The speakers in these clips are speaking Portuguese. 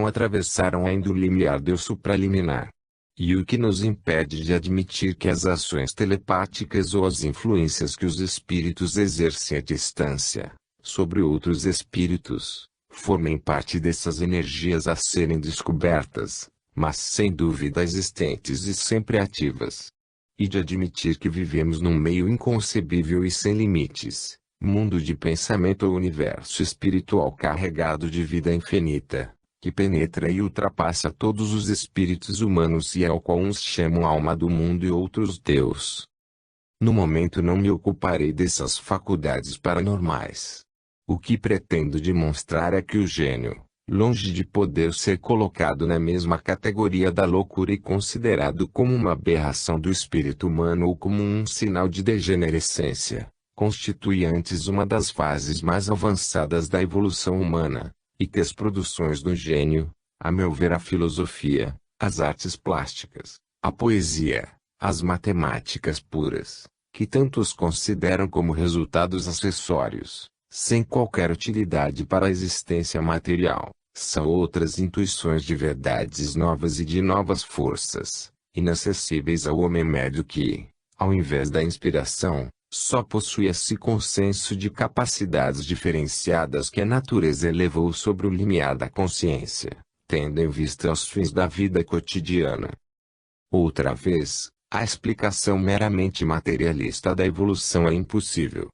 atravessaram ainda o limiar do supraliminar. E o que nos impede de admitir que as ações telepáticas ou as influências que os espíritos exercem à distância, sobre outros espíritos, formem parte dessas energias a serem descobertas, mas sem dúvida existentes e sempre ativas. E de admitir que vivemos num meio inconcebível e sem limites, mundo de pensamento ou universo espiritual carregado de vida infinita, que penetra e ultrapassa todos os espíritos humanos e ao qual uns chamam alma do mundo e outros Deus. No momento não me ocuparei dessas faculdades paranormais. O que pretendo demonstrar é que o gênio, longe de poder ser colocado na mesma categoria da loucura e considerado como uma aberração do espírito humano ou como um sinal de degenerescência, constitui antes uma das fases mais avançadas da evolução humana, e que as produções do gênio, a meu ver a filosofia, as artes plásticas, a poesia, as matemáticas puras, que tantos consideram como resultados acessórios, sem qualquer utilidade para a existência material, são outras intuições de verdades novas e de novas forças, inacessíveis ao homem médio que, ao invés da inspiração, só possui esse consenso de capacidades diferenciadas que a natureza elevou sobre o limiar da consciência, tendo em vista os fins da vida cotidiana. Outra vez, a explicação meramente materialista da evolução é impossível.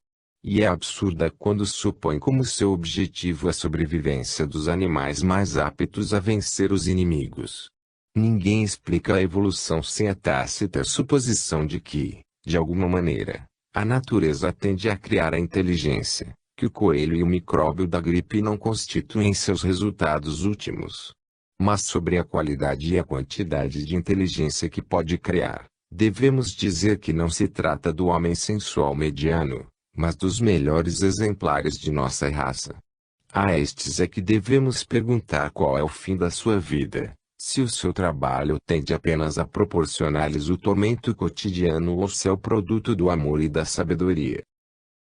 E é absurda quando supõe como seu objetivo a sobrevivência dos animais mais aptos a vencer os inimigos. Ninguém explica a evolução sem a tácita suposição de que, de alguma maneira, a natureza tende a criar a inteligência, que o coelho e o micróbio da gripe não constituem seus resultados últimos. Mas sobre a qualidade e a quantidade de inteligência que pode criar, devemos dizer que não se trata do homem sensual mediano, mas dos melhores exemplares de nossa raça. A estes é que devemos perguntar qual é o fim da sua vida, se o seu trabalho tende apenas a proporcionar-lhes o tormento cotidiano ou se é o produto do amor e da sabedoria.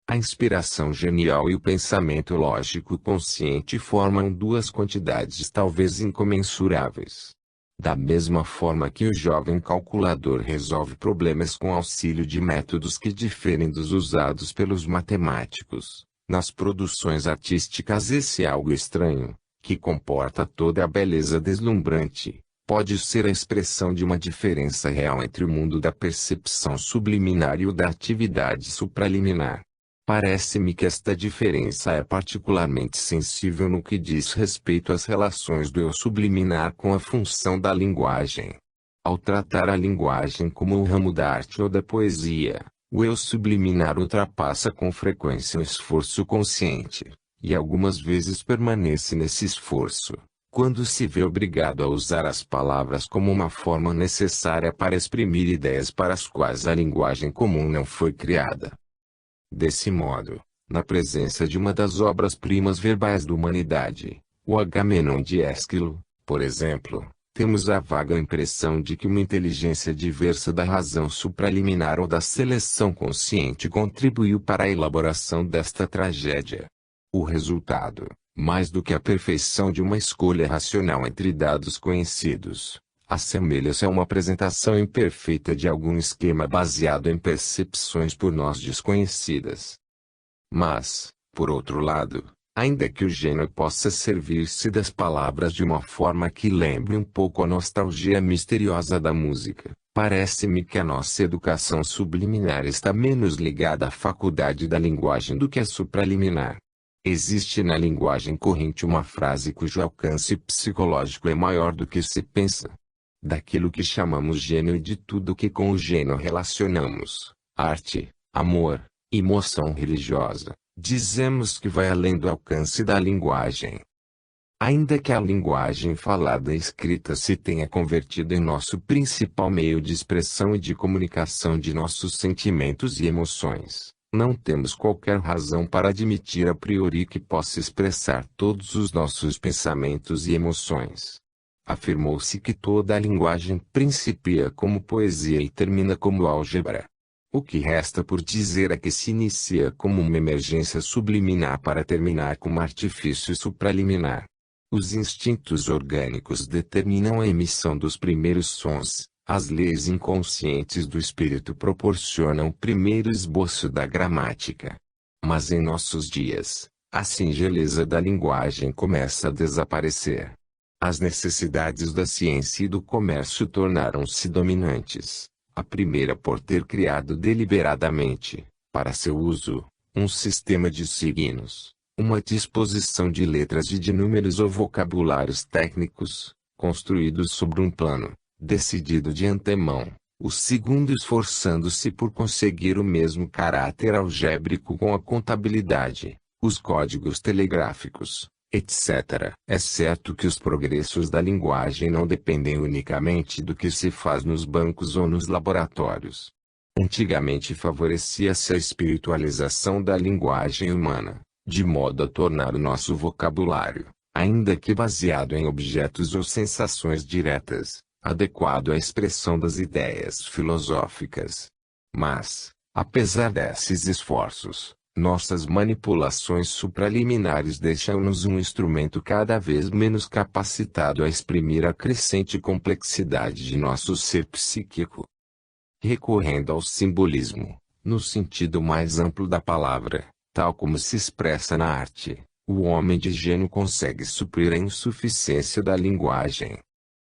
A inspiração genial e o pensamento lógico consciente formam duas quantidades talvez incomensuráveis. Da mesma forma que o jovem calculador resolve problemas com auxílio de métodos que diferem dos usados pelos matemáticos, nas produções artísticas esse algo estranho, que comporta toda a beleza deslumbrante, pode ser a expressão de uma diferença real entre o mundo da percepção subliminar e o da atividade supraliminar. Parece-me que esta diferença é particularmente sensível no que diz respeito às relações do eu subliminar com a função da linguagem. Ao tratar a linguagem como o ramo da arte ou da poesia, o eu subliminar ultrapassa com frequência o esforço consciente, e algumas vezes permanece nesse esforço, quando se vê obrigado a usar as palavras como uma forma necessária para exprimir ideias para as quais a linguagem comum não foi criada. Desse modo, na presença de uma das obras-primas verbais da humanidade, o Agamenon de Ésquilo, por exemplo, temos a vaga impressão de que uma inteligência diversa da razão supraliminar ou da seleção consciente contribuiu para a elaboração desta tragédia. O resultado, mais do que a perfeição de uma escolha racional entre dados conhecidos, assemelha-se a uma apresentação imperfeita de algum esquema baseado em percepções por nós desconhecidas. Mas, por outro lado, ainda que o gênio possa servir-se das palavras de uma forma que lembre um pouco a nostalgia misteriosa da música, parece-me que a nossa educação subliminar está menos ligada à faculdade da linguagem do que à supraliminar. Existe na linguagem corrente uma frase cujo alcance psicológico é maior do que se pensa. Daquilo que chamamos gênio e de tudo que com o gênio relacionamos, arte, amor, emoção religiosa, dizemos que vai além do alcance da linguagem. Ainda que a linguagem falada e escrita se tenha convertido em nosso principal meio de expressão e de comunicação de nossos sentimentos e emoções, não temos qualquer razão para admitir a priori que possa expressar todos os nossos pensamentos e emoções. Afirmou-se que toda a linguagem principia como poesia e termina como álgebra. O que resta por dizer é que se inicia como uma emergência subliminar para terminar como artifício supraliminar. Os instintos orgânicos determinam a emissão dos primeiros sons, as leis inconscientes do espírito proporcionam o primeiro esboço da gramática. Mas em nossos dias, a singeleza da linguagem começa a desaparecer. As necessidades da ciência e do comércio tornaram-se dominantes. A primeira por ter criado deliberadamente, para seu uso, um sistema de signos, uma disposição de letras e de números ou vocabulários técnicos, construídos sobre um plano, decidido de antemão, o segundo esforçando-se por conseguir o mesmo caráter algébrico com a contabilidade, os códigos telegráficos, etc. É certo que os progressos da linguagem não dependem unicamente do que se faz nos bancos ou nos laboratórios. Antigamente favorecia-se a espiritualização da linguagem humana, de modo a tornar o nosso vocabulário, ainda que baseado em objetos ou sensações diretas, adequado à expressão das ideias filosóficas. Mas, apesar desses esforços, nossas manipulações supraliminares deixam-nos um instrumento cada vez menos capacitado a exprimir a crescente complexidade de nosso ser psíquico. Recorrendo ao simbolismo, no sentido mais amplo da palavra, tal como se expressa na arte, o homem de gênio consegue suprir a insuficiência da linguagem.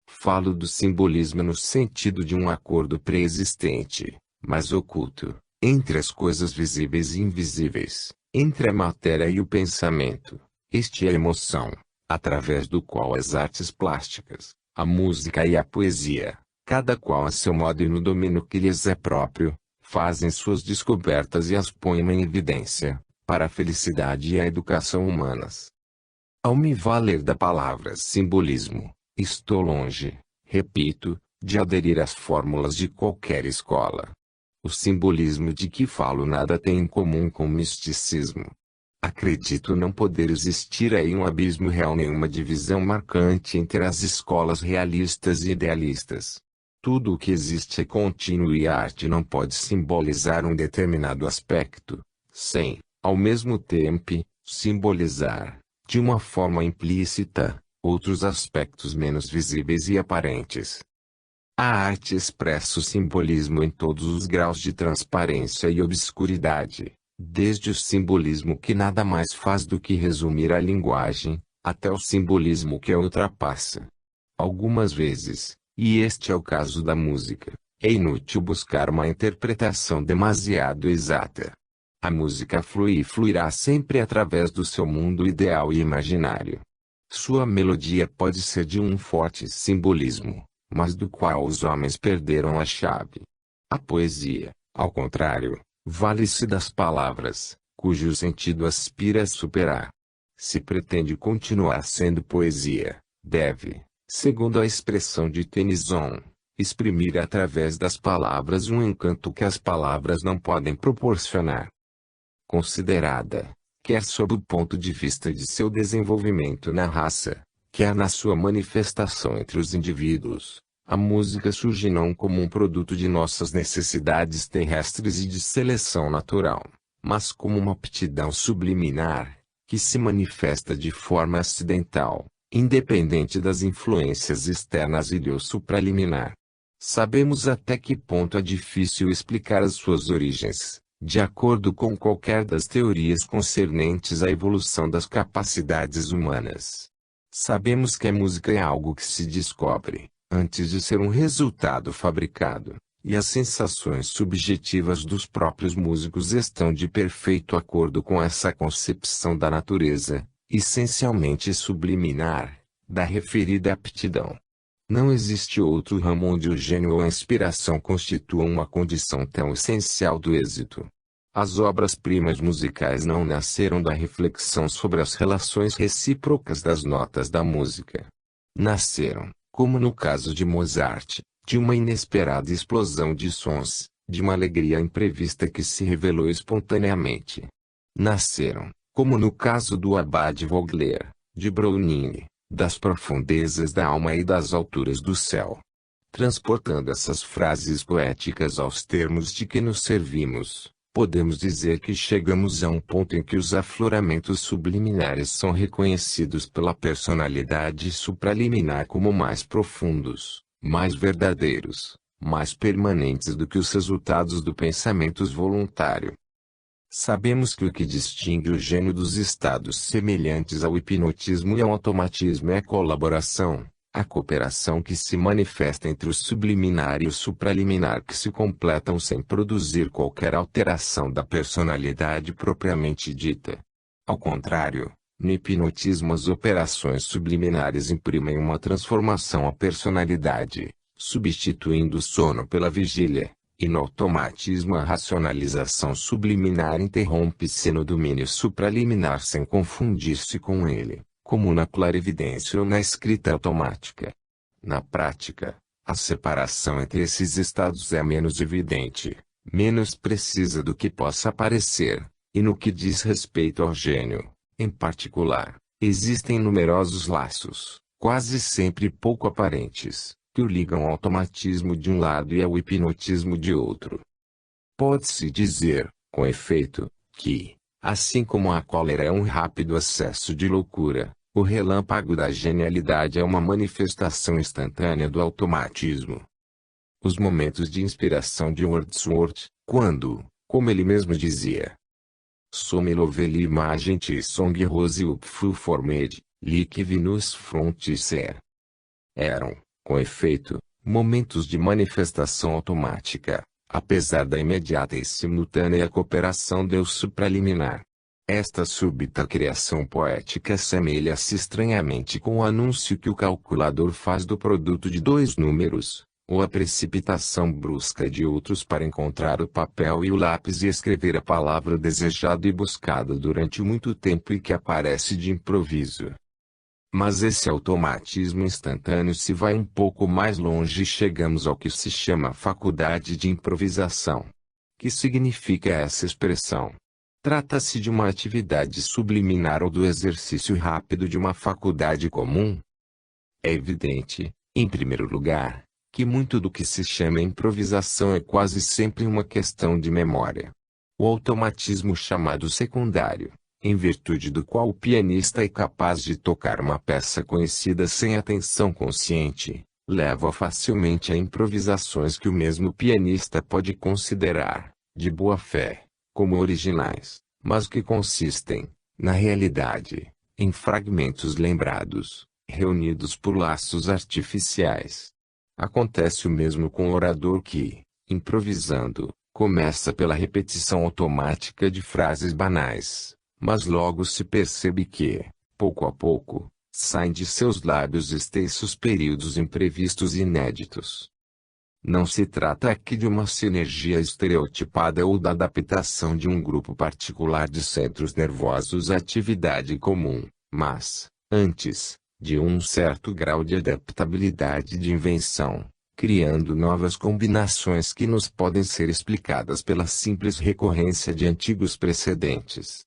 Falo do simbolismo no sentido de um acordo pré-existente, mas oculto, entre as coisas visíveis e invisíveis, entre a matéria e o pensamento. Este é a emoção, através do qual as artes plásticas, a música e a poesia, cada qual a seu modo e no domínio que lhes é próprio, fazem suas descobertas e as põem em evidência, para a felicidade e a educação humanas. Ao me valer da palavra simbolismo, estou longe, repito, de aderir às fórmulas de qualquer escola. O simbolismo de que falo nada tem em comum com o misticismo. Acredito não poder existir aí um abismo real, nenhuma divisão marcante entre as escolas realistas e idealistas. Tudo o que existe é contínuo e a arte não pode simbolizar um determinado aspecto, sem, ao mesmo tempo, simbolizar, de uma forma implícita, outros aspectos menos visíveis e aparentes. A arte expressa o simbolismo em todos os graus de transparência e obscuridade, desde o simbolismo que nada mais faz do que resumir a linguagem, até o simbolismo que a ultrapassa. Algumas vezes, e este é o caso da música, é inútil buscar uma interpretação demasiado exata. A música flui e fluirá sempre através do seu mundo ideal e imaginário. Sua melodia pode ser de um forte simbolismo, mas do qual os homens perderam a chave. A poesia, ao contrário, vale-se das palavras, cujo sentido aspira a superar. Se pretende continuar sendo poesia, deve, segundo a expressão de Tennyson, exprimir através das palavras um encanto que as palavras não podem proporcionar. Considerada, quer sob o ponto de vista de seu desenvolvimento na raça, quer na sua manifestação entre os indivíduos, a música surge não como um produto de nossas necessidades terrestres e de seleção natural, mas como uma aptidão subliminar, que se manifesta de forma acidental, independente das influências externas e do supraliminar. Sabemos até que ponto é difícil explicar as suas origens, de acordo com qualquer das teorias concernentes à evolução das capacidades humanas. Sabemos que a música é algo que se descobre, antes de ser um resultado fabricado, e as sensações subjetivas dos próprios músicos estão de perfeito acordo com essa concepção da natureza, essencialmente subliminar, da referida aptidão. Não existe outro ramo onde o gênio ou a inspiração constituam uma condição tão essencial do êxito. As obras-primas musicais não nasceram da reflexão sobre as relações recíprocas das notas da música. Nasceram, como no caso de Mozart, de uma inesperada explosão de sons, de uma alegria imprevista que se revelou espontaneamente. Nasceram, como no caso do Abade Vogler, de Browning, das profundezas da alma e das alturas do céu. Transportando essas frases poéticas aos termos de que nos servimos, Podemos dizer que chegamos a um ponto em que os afloramentos subliminares são reconhecidos pela personalidade supraliminar como mais profundos, mais verdadeiros, mais permanentes do que os resultados do pensamento voluntário. Sabemos que o que distingue o gênio dos estados semelhantes ao hipnotismo e ao automatismo é a colaboração, a cooperação que se manifesta entre o subliminar e o supraliminar que se completam sem produzir qualquer alteração da personalidade propriamente dita. Ao contrário, no hipnotismo as operações subliminares imprimem uma transformação à personalidade, substituindo o sono pela vigília. E no automatismo a racionalização subliminar interrompe-se no domínio supraliminar sem confundir-se com ele, como na clarividência ou na escrita automática. Na prática, a separação entre esses estados é menos evidente, menos precisa do que possa parecer, e no que diz respeito ao gênio, em particular, existem numerosos laços, quase sempre pouco aparentes, que o ligam ao automatismo de um lado e ao hipnotismo de outro. Pode-se dizer, com efeito, que, assim como a cólera é um rápido acesso de loucura, o relâmpago da genialidade é uma manifestação instantânea do automatismo. Os momentos de inspiração de Wordsworth, quando, como ele mesmo dizia, Some lovely imagine song rose up formed, like Venus frontier, eram, com efeito, momentos de manifestação automática, apesar da imediata e simultânea cooperação do supraliminar. Esta súbita criação poética semelha-se estranhamente com o anúncio que o calculador faz do produto de dois números, ou a precipitação brusca de outros para encontrar o papel e o lápis e escrever a palavra desejada e buscada durante muito tempo e que aparece de improviso. Mas esse automatismo instantâneo se vai um pouco mais longe e chegamos ao que se chama faculdade de improvisação. Que significa essa expressão? Trata-se de uma atividade subliminar ou do exercício rápido de uma faculdade comum? É evidente, em primeiro lugar, que muito do que se chama improvisação é quase sempre uma questão de memória. O automatismo chamado secundário, em virtude do qual o pianista é capaz de tocar uma peça conhecida sem atenção consciente, leva facilmente a improvisações que o mesmo pianista pode considerar, de boa fé, como originais, mas que consistem, na realidade, em fragmentos lembrados, reunidos por laços artificiais. Acontece o mesmo com o orador que, improvisando, começa pela repetição automática de frases banais. Mas logo se percebe que, pouco a pouco, saem de seus lábios extensos períodos imprevistos e inéditos. Não se trata aqui de uma sinergia estereotipada ou da adaptação de um grupo particular de centros nervosos à atividade comum, mas, antes, de um certo grau de adaptabilidade de invenção, criando novas combinações que nos podem ser explicadas pela simples recorrência de antigos precedentes.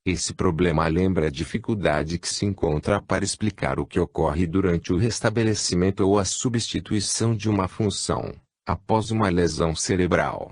Esse problema lembra a dificuldade que se encontra para explicar o que ocorre durante o restabelecimento ou a substituição de uma função, após uma lesão cerebral.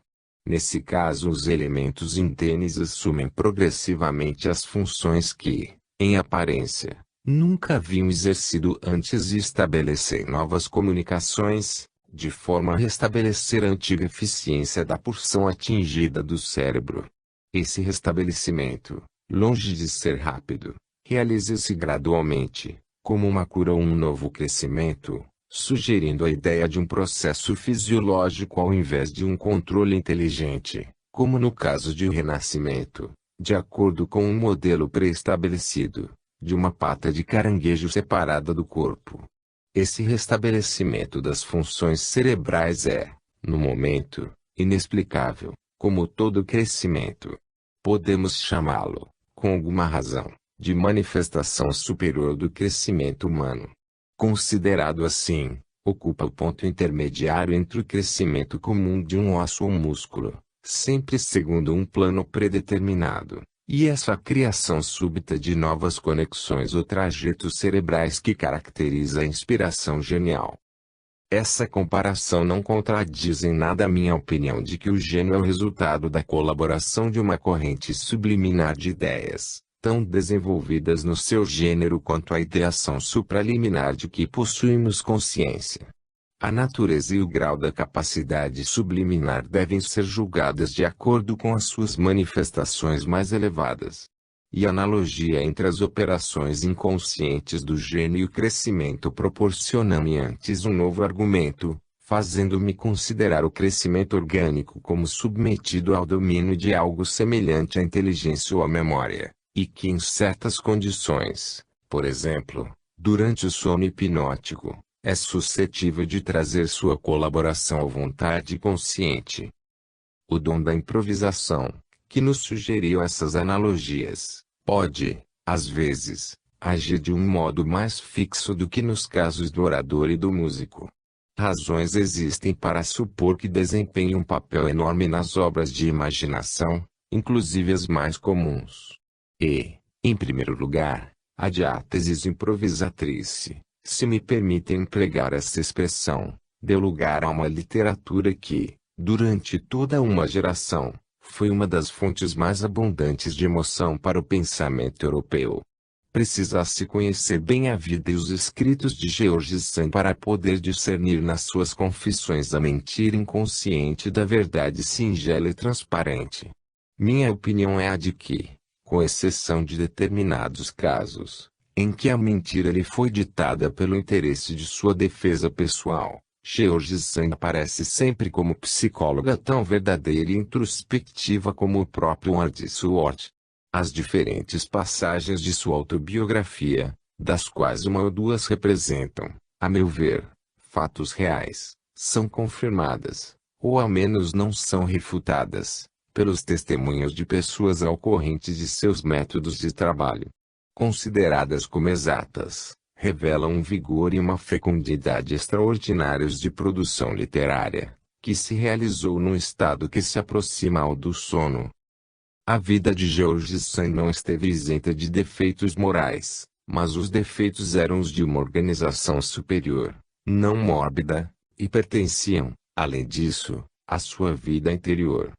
Nesse caso os elementos indênes assumem progressivamente as funções que, em aparência, nunca haviam exercido antes e estabelecem novas comunicações, de forma a restabelecer a antiga eficiência da porção atingida do cérebro. Esse restabelecimento, longe de ser rápido, realiza-se gradualmente, como uma cura ou um novo crescimento, sugerindo a ideia de um processo fisiológico ao invés de um controle inteligente, como no caso de renascimento, de acordo com um modelo pré-estabelecido, de uma pata de caranguejo separada do corpo. Esse restabelecimento das funções cerebrais é, no momento, inexplicável, como todo crescimento. Podemos chamá-lo, com alguma razão, de manifestação superior do crescimento humano. Considerado assim, ocupa o ponto intermediário entre o crescimento comum de um osso ou músculo, sempre segundo um plano predeterminado, e essa criação súbita de novas conexões ou trajetos cerebrais que caracteriza a inspiração genial. Essa comparação não contradiz em nada a minha opinião de que o gênio é o resultado da colaboração de uma corrente subliminar de ideias, tão desenvolvidas no seu gênero quanto a ideação supraliminar de que possuímos consciência. A natureza e o grau da capacidade subliminar devem ser julgadas de acordo com as suas manifestações mais elevadas. E a analogia entre as operações inconscientes do gênio e o crescimento proporciona-me antes um novo argumento, fazendo-me considerar o crescimento orgânico como submetido ao domínio de algo semelhante à inteligência ou à memória, e que em certas condições, por exemplo, durante o sono hipnótico, é suscetível de trazer sua colaboração à vontade consciente. O dom da improvisação, que nos sugeriu essas analogias, pode, às vezes, agir de um modo mais fixo do que nos casos do orador e do músico. Razões existem para supor que desempenha um papel enorme nas obras de imaginação, inclusive as mais comuns. E, em primeiro lugar, a diátesis improvisatrice, se me permitem empregar essa expressão, deu lugar a uma literatura que, durante toda uma geração, foi uma das fontes mais abundantes de emoção para o pensamento europeu. Precisa-se conhecer bem a vida e os escritos de George Sand para poder discernir nas suas confissões a mentira inconsciente da verdade singela e transparente. Minha opinião é a de que, com exceção de determinados casos, em que a mentira lhe foi ditada pelo interesse de sua defesa pessoal, George Sand aparece sempre como psicóloga tão verdadeira e introspectiva como o próprio Wordsworth. As diferentes passagens de sua autobiografia, das quais uma ou duas representam, a meu ver, fatos reais, são confirmadas, ou ao menos não são refutadas, pelos testemunhos de pessoas ao corrente de seus métodos de trabalho. Consideradas como exatas, revelam um vigor e uma fecundidade extraordinários de produção literária, que se realizou num estado que se aproxima ao do sono. A vida de George Sand não esteve isenta de defeitos morais, mas os defeitos eram os de uma organização superior, não mórbida, e pertenciam, além disso, à sua vida interior.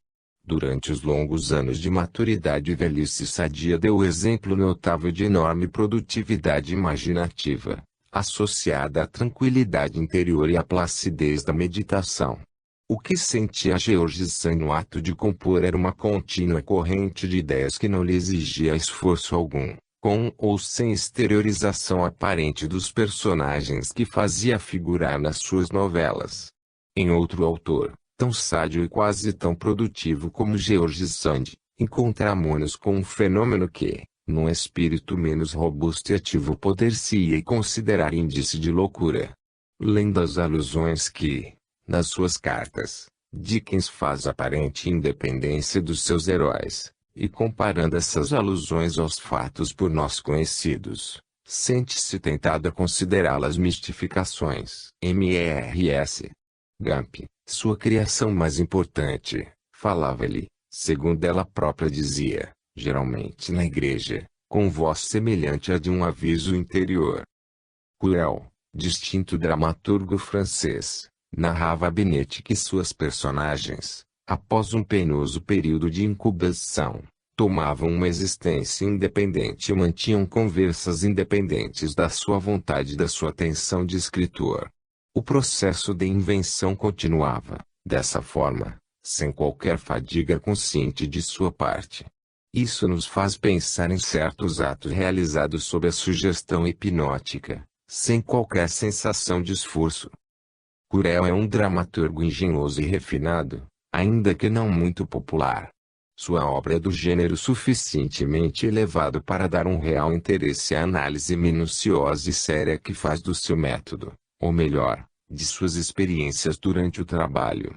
Durante os longos anos de maturidade e velhice sadia deu exemplo notável de enorme produtividade imaginativa, associada à tranquilidade interior e à placidez da meditação. O que sentia George Sand no ato de compor era uma contínua corrente de ideias que não lhe exigia esforço algum, com ou sem exteriorização aparente dos personagens que fazia figurar nas suas novelas. Em outro autor, tão sádio e quase tão produtivo como George Sand, encontramo-nos com um fenômeno que, num espírito menos robusto e ativo poder-se-ia considerar índice de loucura. Lendo as alusões que, nas suas cartas, Dickens faz aparente independência dos seus heróis, e comparando essas alusões aos fatos por nós conhecidos, sente-se tentado a considerá-las mistificações. M.R.S. Gump, sua criação mais importante, falava-lhe, segundo ela própria dizia, geralmente na igreja, com voz semelhante à de um aviso interior. Cruel, distinto dramaturgo francês, narrava a Binet que suas personagens, após um penoso período de incubação, tomavam uma existência independente e mantinham conversas independentes da sua vontade e da sua atenção de escritor. O processo de invenção continuava, dessa forma, sem qualquer fadiga consciente de sua parte. Isso nos faz pensar em certos atos realizados sob a sugestão hipnótica, sem qualquer sensação de esforço. Curel é um dramaturgo engenhoso e refinado, ainda que não muito popular. Sua obra é do gênero suficientemente elevado para dar um real interesse à análise minuciosa e séria que faz do seu método, ou melhor, de suas experiências durante o trabalho.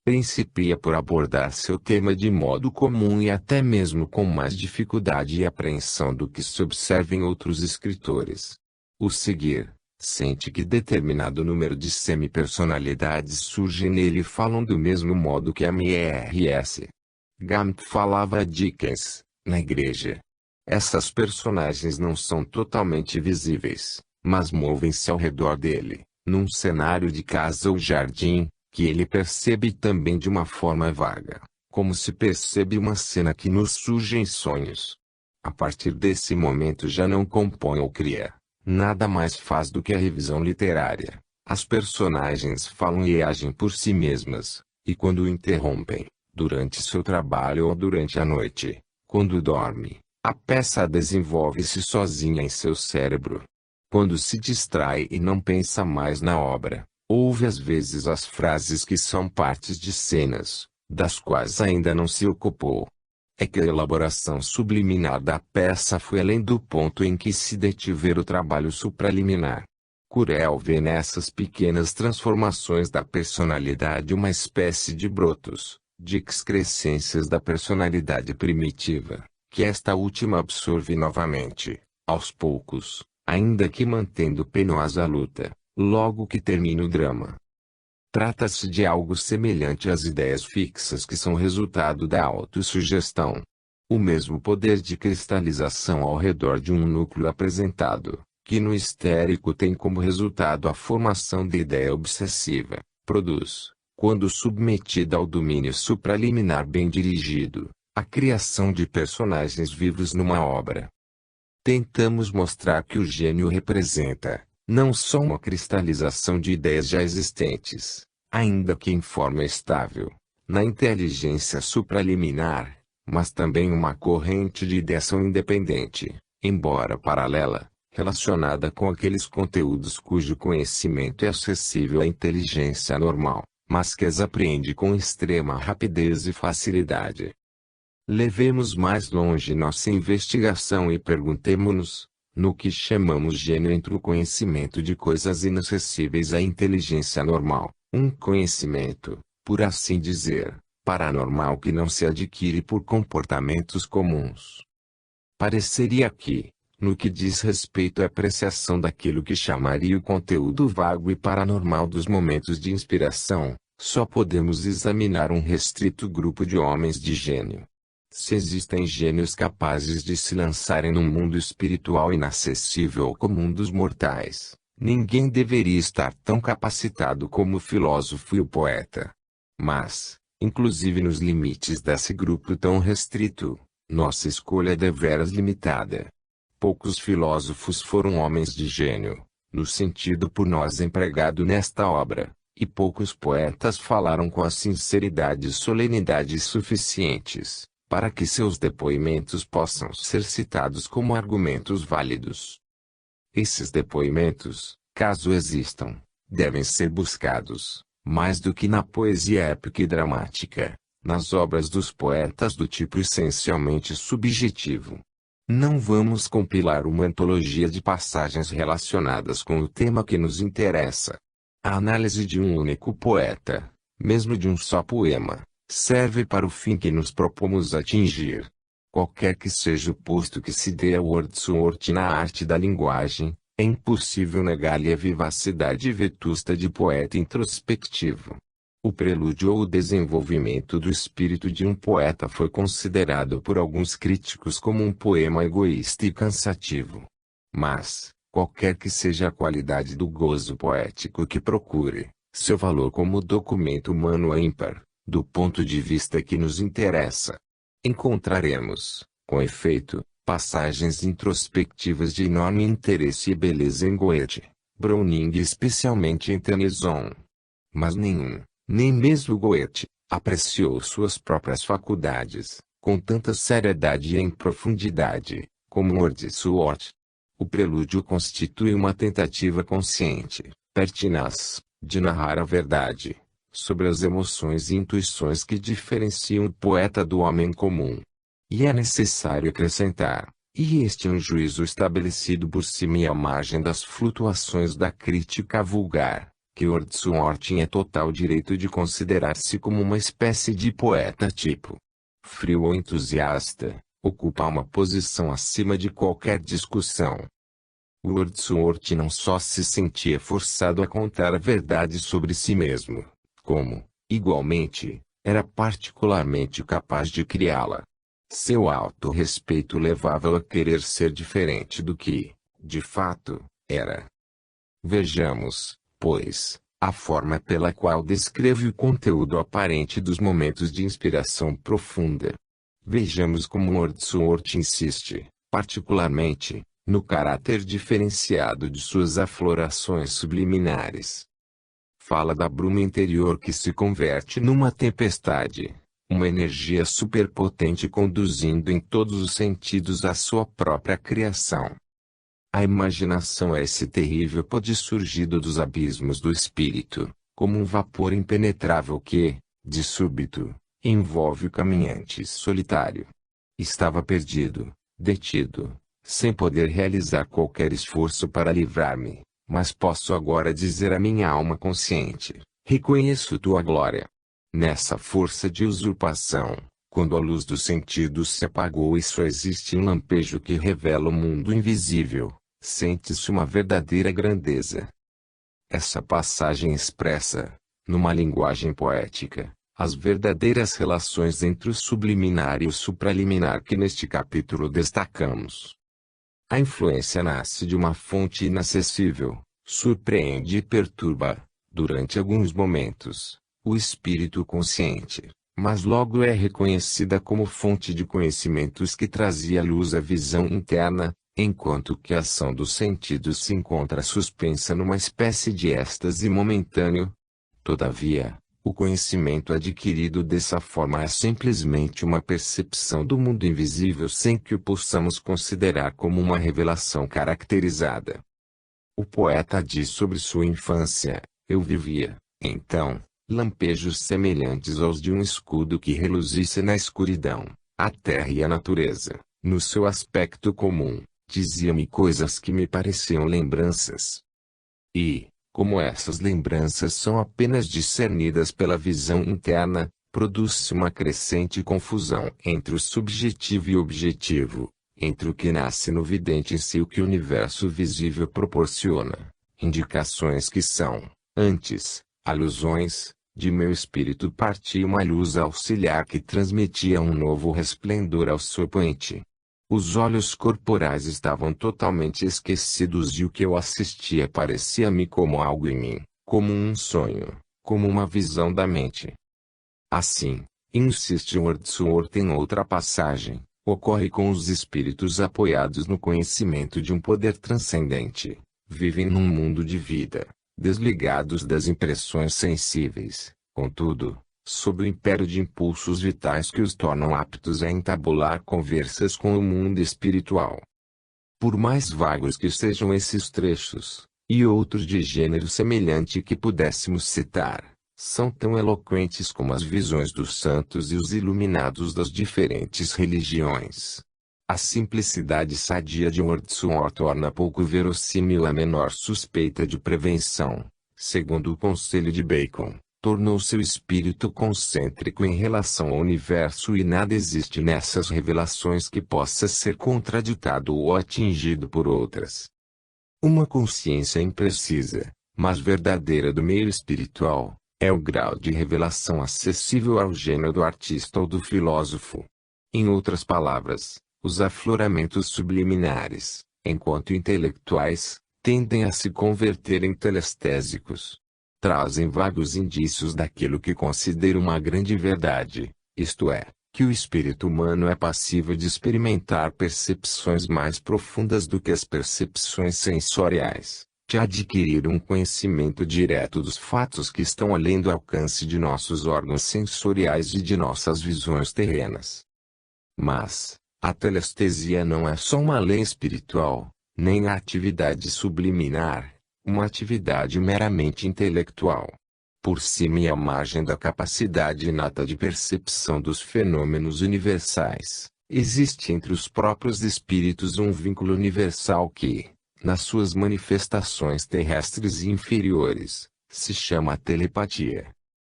Principia por abordar seu tema de modo comum e até mesmo com mais dificuldade e apreensão do que se observa em outros escritores. O seguir, sente que determinado número de semi-personalidades surge nele e falam do mesmo modo que a M.R.S. Gump falava a Dickens, na igreja. Essas personagens não são totalmente visíveis, mas movem-se ao redor dele, num cenário de casa ou jardim, que ele percebe também de uma forma vaga, como se percebe uma cena que nos surge em sonhos. A partir desse momento já não compõe ou cria, nada mais faz do que a revisão literária. As personagens falam e agem por si mesmas, e quando o interrompem, durante seu trabalho ou durante a noite, quando dorme, a peça desenvolve-se sozinha em seu cérebro. Quando se distrai e não pensa mais na obra, ouve às vezes as frases que são partes de cenas, das quais ainda não se ocupou. É que a elaboração subliminar da peça foi além do ponto em que se detiver o trabalho supraliminar. Curel vê nessas pequenas transformações da personalidade uma espécie de brotos, de excrescências da personalidade primitiva, que esta última absorve novamente, aos poucos, ainda que mantendo penosa luta, logo que termina o drama. Trata-se de algo semelhante às ideias fixas que são resultado da autossugestão. O mesmo poder de cristalização ao redor de um núcleo apresentado, que no histérico tem como resultado a formação de ideia obsessiva, produz, quando submetida ao domínio supraliminar bem dirigido, a criação de personagens vivos numa obra. Tentamos mostrar que o gênio representa, não só uma cristalização de ideias já existentes, ainda que em forma estável, na inteligência supraliminar, mas também uma corrente de ideação independente, embora paralela, relacionada com aqueles conteúdos cujo conhecimento é acessível à inteligência normal, mas que as apreende com extrema rapidez e facilidade. Levemos mais longe nossa investigação e perguntemo-nos, no que chamamos gênio entre o conhecimento de coisas inacessíveis à inteligência normal, um conhecimento, por assim dizer, paranormal que não se adquire por comportamentos comuns. Pareceria que, no que diz respeito à apreciação daquilo que chamaria o conteúdo vago e paranormal dos momentos de inspiração, só podemos examinar um restrito grupo de homens de gênio. Se existem gênios capazes de se lançarem num mundo espiritual inacessível ao comum dos mortais, ninguém deveria estar tão capacitado como o filósofo e o poeta. Mas, inclusive nos limites desse grupo tão restrito, nossa escolha é deveras limitada. Poucos filósofos foram homens de gênio, no sentido por nós empregado nesta obra, e poucos poetas falaram com a sinceridade e solenidade suficientes, para que seus depoimentos possam ser citados como argumentos válidos. Esses depoimentos, caso existam, devem ser buscados, mais do que na poesia épica e dramática, nas obras dos poetas do tipo essencialmente subjetivo. Não vamos compilar uma antologia de passagens relacionadas com o tema que nos interessa. A análise de um único poeta, mesmo de um só poema, serve para o fim que nos propomos atingir. Qualquer que seja o posto que se dê ao Wordsworth na arte da linguagem, é impossível negar-lhe a vivacidade vetusta de poeta introspectivo. O prelúdio ou o desenvolvimento do espírito de um poeta foi considerado por alguns críticos como um poema egoísta e cansativo. Mas, qualquer que seja a qualidade do gozo poético que procure, seu valor como documento humano é ímpar, do ponto de vista que nos interessa. Encontraremos, com efeito, passagens introspectivas de enorme interesse e beleza em Goethe, Browning e especialmente em Tennyson. Mas nenhum, nem mesmo Goethe, apreciou suas próprias faculdades, com tanta seriedade e em profundidade, como Wordsworth. O prelúdio constitui uma tentativa consciente, pertinaz, de narrar a verdade, sobre as emoções e intuições que diferenciam o poeta do homem comum. E é necessário acrescentar, e este é um juízo estabelecido por cima e à margem das flutuações da crítica vulgar, que Wordsworth tinha total direito de considerar-se como uma espécie de poeta tipo. Frio ou entusiasta, ocupa uma posição acima de qualquer discussão. Wordsworth não só se sentia forçado a contar a verdade sobre si mesmo, como, igualmente, era particularmente capaz de criá-la. Seu autorrespeito levava-o a querer ser diferente do que, de fato, era. Vejamos, pois, a forma pela qual descreve o conteúdo aparente dos momentos de inspiração profunda. Vejamos como Wordsworth insiste, particularmente, no caráter diferenciado de suas aflorações subliminares. Fala da bruma interior que se converte numa tempestade, uma energia superpotente conduzindo em todos os sentidos a sua própria criação. A imaginação é esse terrível poder surgido dos abismos do espírito, como um vapor impenetrável que, de súbito, envolve o caminhante solitário. Estava perdido, detido, sem poder realizar qualquer esforço para livrar-me, mas posso agora dizer à minha alma consciente: reconheço tua glória. Nessa força de usurpação, quando a luz dos sentidos se apagou e só existe um lampejo que revela o mundo invisível, sente-se uma verdadeira grandeza. Essa passagem expressa, numa linguagem poética, as verdadeiras relações entre o subliminar e o supraliminar que neste capítulo destacamos. A influência nasce de uma fonte inacessível, surpreende e perturba, durante alguns momentos, o espírito consciente, mas logo é reconhecida como fonte de conhecimentos que trazia à luz a visão interna, enquanto que a ação dos sentidos se encontra suspensa numa espécie de êxtase momentâneo. Todavia, o conhecimento adquirido dessa forma é simplesmente uma percepção do mundo invisível sem que o possamos considerar como uma revelação caracterizada. O poeta diz sobre sua infância: eu vivia, então, lampejos semelhantes aos de um escudo que reluzisse na escuridão. A terra e a natureza, no seu aspecto comum, dizia-me coisas que me pareciam lembranças. E, como essas lembranças são apenas discernidas pela visão interna, produz-se uma crescente confusão entre o subjetivo e o objetivo, entre o que nasce no vidente em si e o que o universo visível proporciona, indicações que são, antes, alusões. De meu espírito partia uma luz auxiliar que transmitia um novo resplendor ao seu poente. Os olhos corporais estavam totalmente esquecidos e o que eu assistia parecia-me como algo em mim, como um sonho, como uma visão da mente. Assim, insiste Wordsworth em outra passagem, ocorre com os espíritos apoiados no conhecimento de um poder transcendente, vivem num mundo de vida, desligados das impressões sensíveis, contudo, sob o império de impulsos vitais que os tornam aptos a entabular conversas com o mundo espiritual. Por mais vagos que sejam esses trechos, e outros de gênero semelhante que pudéssemos citar, são tão eloquentes como as visões dos santos e os iluminados das diferentes religiões. A simplicidade sadia de Wordsworth torna pouco verossímil a menor suspeita de prevenção. Segundo o conselho de Bacon, tornou seu espírito concêntrico em relação ao universo e nada existe nessas revelações que possa ser contraditado ou atingido por outras. Uma consciência imprecisa, mas verdadeira do meio espiritual, é o grau de revelação acessível ao gênio do artista ou do filósofo. Em outras palavras, os afloramentos subliminares, enquanto intelectuais, tendem a se converter em telestésicos. Trazem vagos indícios daquilo que considero uma grande verdade, isto é, que o espírito humano é passível de experimentar percepções mais profundas do que as percepções sensoriais, de adquirir um conhecimento direto dos fatos que estão além do alcance de nossos órgãos sensoriais e de nossas visões terrenas. Mas, a telestesia não é só uma lei espiritual, nem a atividade subliminar, uma atividade meramente intelectual. Por cima e à margem da capacidade inata de percepção dos fenômenos universais, existe entre os próprios espíritos um vínculo universal que, nas suas manifestações terrestres e inferiores, se chama telepatia.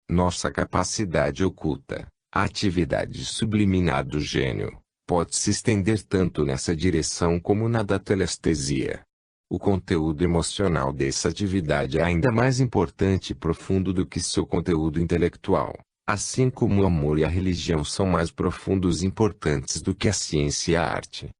Nossa capacidade oculta, a atividade subliminar do gênio, pode se estender tanto nessa direção como na da telestesia. O conteúdo emocional dessa atividade é ainda mais importante e profundo do que seu conteúdo intelectual, assim como o amor e a religião são mais profundos e importantes do que a ciência e a arte.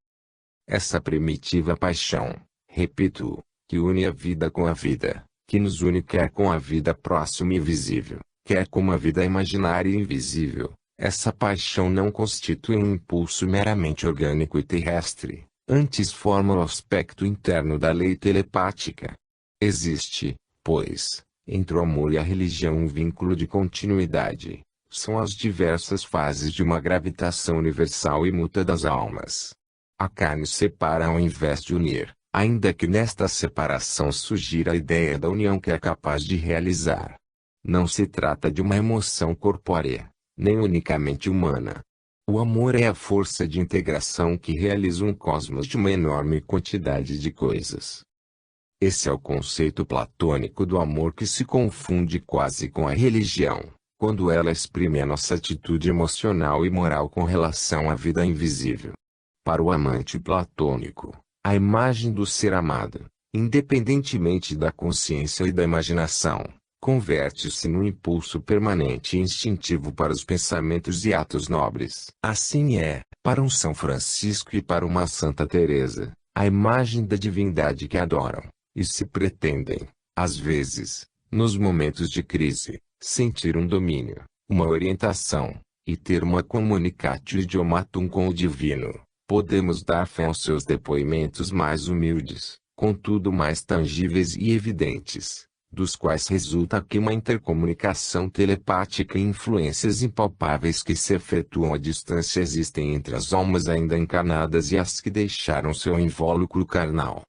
Essa primitiva paixão, repito, que une a vida com a vida, que nos une quer com a vida próxima e visível, quer com uma vida imaginária e invisível. Essa paixão não constitui um impulso meramente orgânico e terrestre, antes forma o aspecto interno da lei telepática. Existe, pois, entre o amor e a religião um vínculo de continuidade. São as diversas fases de uma gravitação universal e mútua das almas. A carne separa ao invés de unir, ainda que nesta separação surgira a ideia da união que é capaz de realizar. Não se trata de uma emoção corpórea, nem unicamente humana. O amor é a força de integração que realiza um cosmos de uma enorme quantidade de coisas. Esse é o conceito platônico do amor que se confunde quase com a religião, quando ela exprime a nossa atitude emocional e moral com relação à vida invisível. Para o amante platônico, a imagem do ser amado, independentemente da consciência e da imaginação, converte-se num impulso permanente e instintivo para os pensamentos e atos nobres. Assim é, para um São Francisco e para uma Santa Teresa, a imagem da divindade que adoram, e se pretendem, às vezes, nos momentos de crise, sentir um domínio, uma orientação, e ter uma communicatio idiomatum com o divino. Podemos dar fé aos seus depoimentos mais humildes, contudo mais tangíveis e evidentes, dos quais resulta que uma intercomunicação telepática e influências impalpáveis que se efetuam à distância existem entre as almas ainda encarnadas e as que deixaram seu invólucro carnal.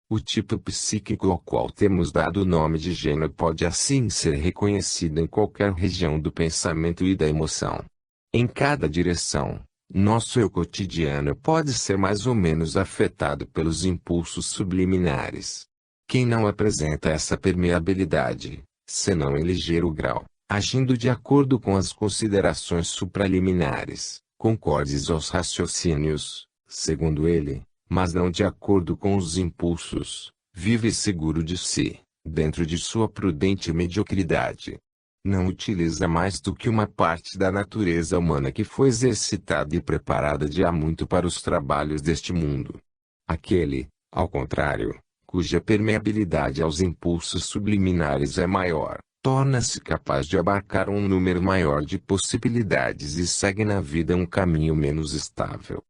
O tipo psíquico ao qual temos dado o nome de gênio pode assim ser reconhecido em qualquer região do pensamento e da emoção. Em cada direção, nosso eu cotidiano pode ser mais ou menos afetado pelos impulsos subliminares. Quem não apresenta essa permeabilidade, senão em ligeiro grau, agindo de acordo com as considerações supraliminares, concordes aos raciocínios, segundo ele, mas não de acordo com os impulsos, vive seguro de si, dentro de sua prudente mediocridade. Não utiliza mais do que uma parte da natureza humana que foi exercitada e preparada de há muito para os trabalhos deste mundo. Aquele, ao contrário, cuja permeabilidade aos impulsos subliminares é maior, torna-se capaz de abarcar um número maior de possibilidades e segue na vida um caminho menos estável.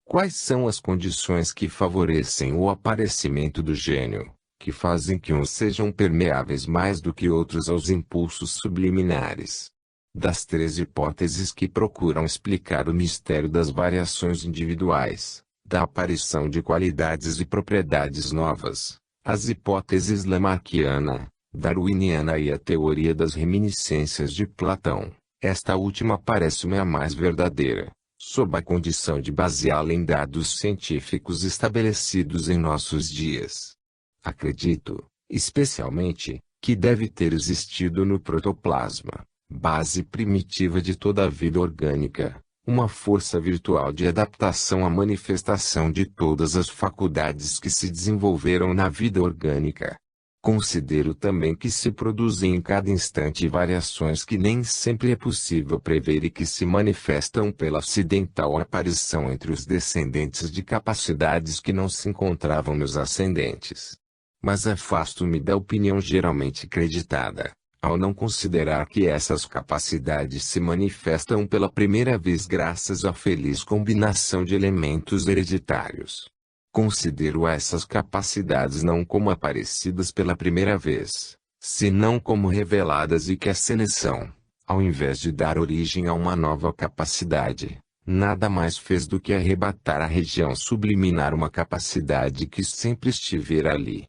Quais são as condições que favorecem o aparecimento do gênio, que fazem que uns sejam permeáveis mais do que outros aos impulsos subliminares? Das 3 hipóteses que procuram explicar o mistério das variações individuais, da aparição de qualidades e propriedades novas, as hipóteses lamarckiana, darwiniana e a teoria das reminiscências de Platão, esta última parece-me a mais verdadeira, sob a condição de baseá-la em dados científicos estabelecidos em nossos dias. Acredito, especialmente, que deve ter existido no protoplasma, base primitiva de toda a vida orgânica, uma força virtual de adaptação à manifestação de todas as faculdades que se desenvolveram na vida orgânica. Considero também que se produzem em cada instante variações que nem sempre é possível prever e que se manifestam pela acidental aparição entre os descendentes de capacidades que não se encontravam nos ascendentes. Mas afasto-me da opinião geralmente creditada, ao não considerar que essas capacidades se manifestam pela primeira vez graças à feliz combinação de elementos hereditários. Considero essas capacidades não como aparecidas pela primeira vez, senão como reveladas e que a seleção, ao invés de dar origem a uma nova capacidade, nada mais fez do que arrebatar à região subliminar uma capacidade que sempre estivera ali.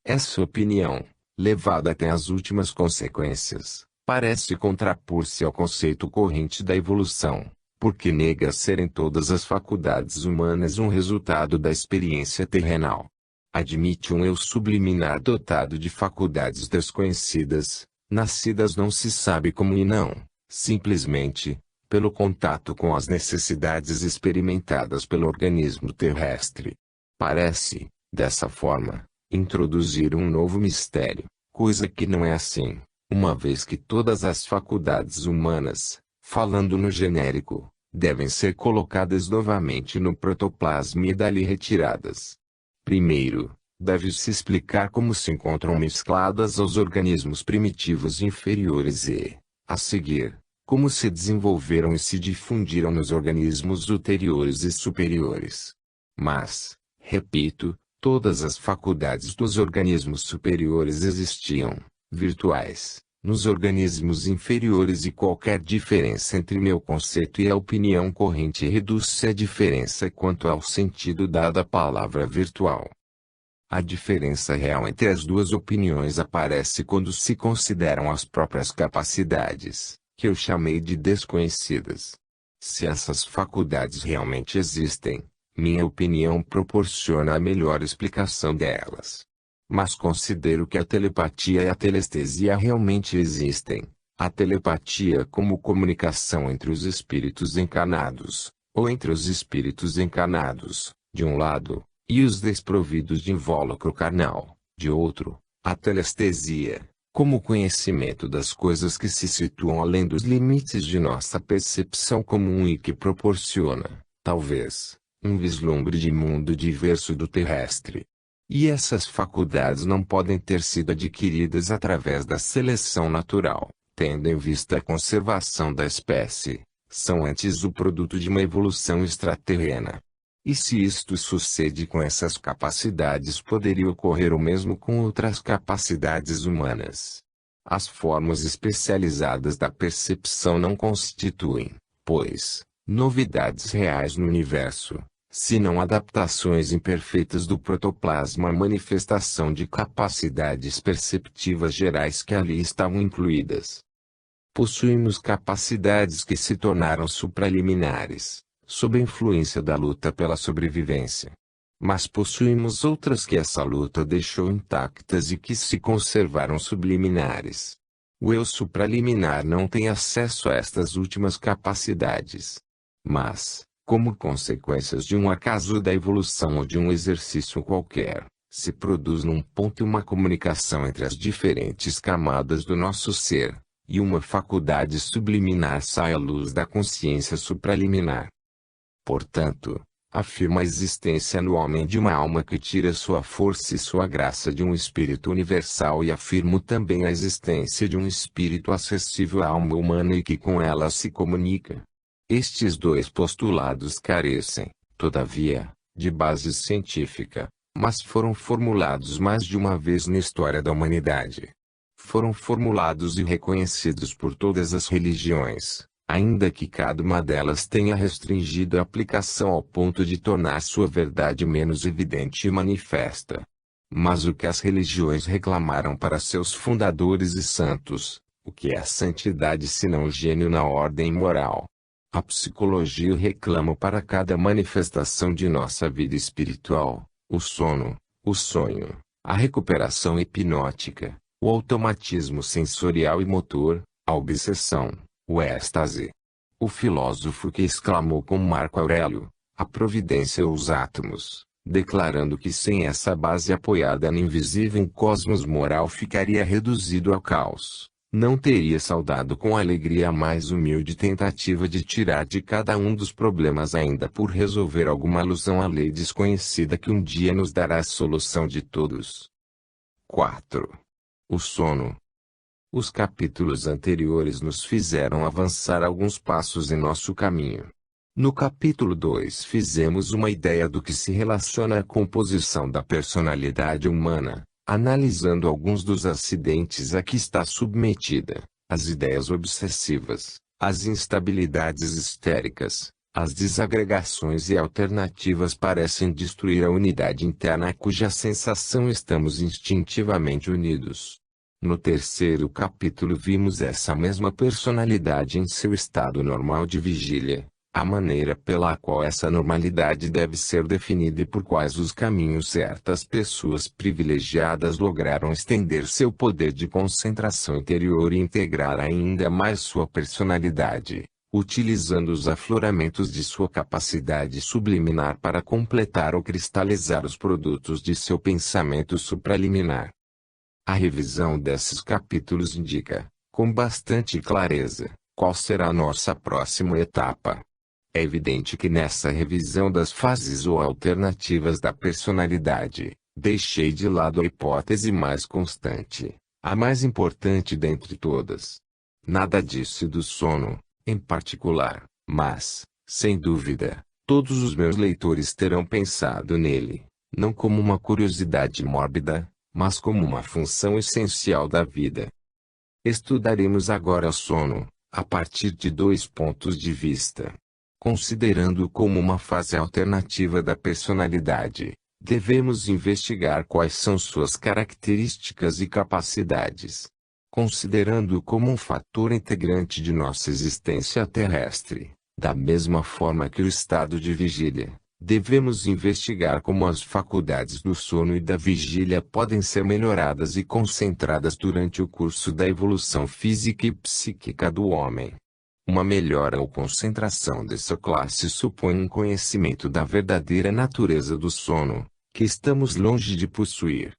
Essa opinião, levada até as últimas consequências, parece contrapor-se ao conceito corrente da evolução, porque nega serem todas as faculdades humanas um resultado da experiência terrenal. Admite um eu subliminar dotado de faculdades desconhecidas, nascidas não se sabe como e não, simplesmente, pelo contato com as necessidades experimentadas pelo organismo terrestre. Parece, dessa forma, introduzir um novo mistério, coisa que não é assim, uma vez que todas as faculdades humanas, falando no genérico, devem ser colocadas novamente no protoplasma e dali retiradas. Primeiro, deve-se explicar como se encontram mescladas aos organismos primitivos inferiores e, a seguir, como se desenvolveram e se difundiram nos organismos ulteriores e superiores. Mas, repito, todas as faculdades dos organismos superiores existiam, virtuais, nos organismos inferiores e qualquer diferença entre meu conceito e a opinião corrente reduz-se à diferença quanto ao sentido dado à palavra virtual. A diferença real entre as duas opiniões aparece quando se consideram as próprias capacidades, que eu chamei de desconhecidas. Se essas faculdades realmente existem, minha opinião proporciona a melhor explicação delas. Mas considero que a telepatia e a telestesia realmente existem. A telepatia como comunicação entre os espíritos encarnados, ou entre os espíritos encarnados, de um lado, e os desprovidos de invólucro carnal, de outro. A telestesia, como conhecimento das coisas que se situam além dos limites de nossa percepção comum e que proporciona, talvez, um vislumbre de mundo diverso do terrestre. E essas faculdades não podem ter sido adquiridas através da seleção natural, tendo em vista a conservação da espécie, são antes o produto de uma evolução extraterrena. E se isto sucede com essas capacidades, poderia ocorrer o mesmo com outras capacidades humanas. As formas especializadas da percepção não constituem, pois, novidades reais no universo, senão adaptações imperfeitas do protoplasma à manifestação de capacidades perceptivas gerais que ali estavam incluídas. Possuímos capacidades que se tornaram supraliminares, sob a influência da luta pela sobrevivência. Mas possuímos outras que essa luta deixou intactas e que se conservaram subliminares. O eu supraliminar não tem acesso a estas últimas capacidades. Mas, como consequências de um acaso da evolução ou de um exercício qualquer, se produz num ponto uma comunicação entre as diferentes camadas do nosso ser, e uma faculdade subliminar sai à luz da consciência supraliminar. Portanto, afirma a existência no homem de uma alma que tira sua força e sua graça de um espírito universal e afirmo também a existência de um espírito acessível à alma humana e que com ela se comunica. Estes dois postulados carecem, todavia, de base científica, mas foram formulados mais de uma vez na história da humanidade. Foram formulados e reconhecidos por todas as religiões, ainda que cada uma delas tenha restringido a aplicação ao ponto de tornar sua verdade menos evidente e manifesta. Mas o que as religiões reclamaram para seus fundadores e santos, o que é a santidade senão o gênio na ordem moral? A psicologia reclama para cada manifestação de nossa vida espiritual, o sono, o sonho, a recuperação hipnótica, o automatismo sensorial e motor, a obsessão, o êxtase. O filósofo que exclamou com Marco Aurélio, a providência ou os átomos, declarando que sem essa base apoiada no invisível cosmos moral ficaria reduzido ao caos, não teria saudado com alegria a mais humilde tentativa de tirar de cada um dos problemas ainda por resolver alguma alusão à lei desconhecida que um dia nos dará a solução de todos. 4. O sono. Os capítulos anteriores nos fizeram avançar alguns passos em nosso caminho. No capítulo 2 fizemos uma ideia do que se relaciona à composição da personalidade humana, analisando alguns dos acidentes a que está submetida, as ideias obsessivas, as instabilidades histéricas, as desagregações e alternativas parecem destruir a unidade interna a cuja sensação estamos instintivamente unidos. No terceiro capítulo vimos essa mesma personalidade em seu estado normal de vigília, a maneira pela qual essa normalidade deve ser definida e por quais os caminhos certas pessoas privilegiadas lograram estender seu poder de concentração interior e integrar ainda mais sua personalidade, utilizando os afloramentos de sua capacidade subliminar para completar ou cristalizar os produtos de seu pensamento supraliminar. A revisão desses capítulos indica, com bastante clareza, qual será a nossa próxima etapa. É evidente que nessa revisão das fases ou alternativas da personalidade, Deixei de lado a hipótese mais constante, a mais importante dentre todas. Nada disse do sono, em particular, mas, sem dúvida, todos os meus leitores terão pensado nele, não como uma curiosidade mórbida, mas como uma função essencial da vida. Estudaremos agora o sono, a partir de dois pontos de vista. Considerando-o como uma fase alternativa da personalidade, devemos investigar quais são suas características e capacidades. Considerando-o como um fator integrante de nossa existência terrestre, da mesma forma que o estado de vigília, devemos investigar como as faculdades do sono e da vigília podem ser melhoradas e concentradas durante o curso da evolução física e psíquica do homem. Uma melhora ou concentração dessa classe supõe um conhecimento da verdadeira natureza do sono, que estamos longe de possuir.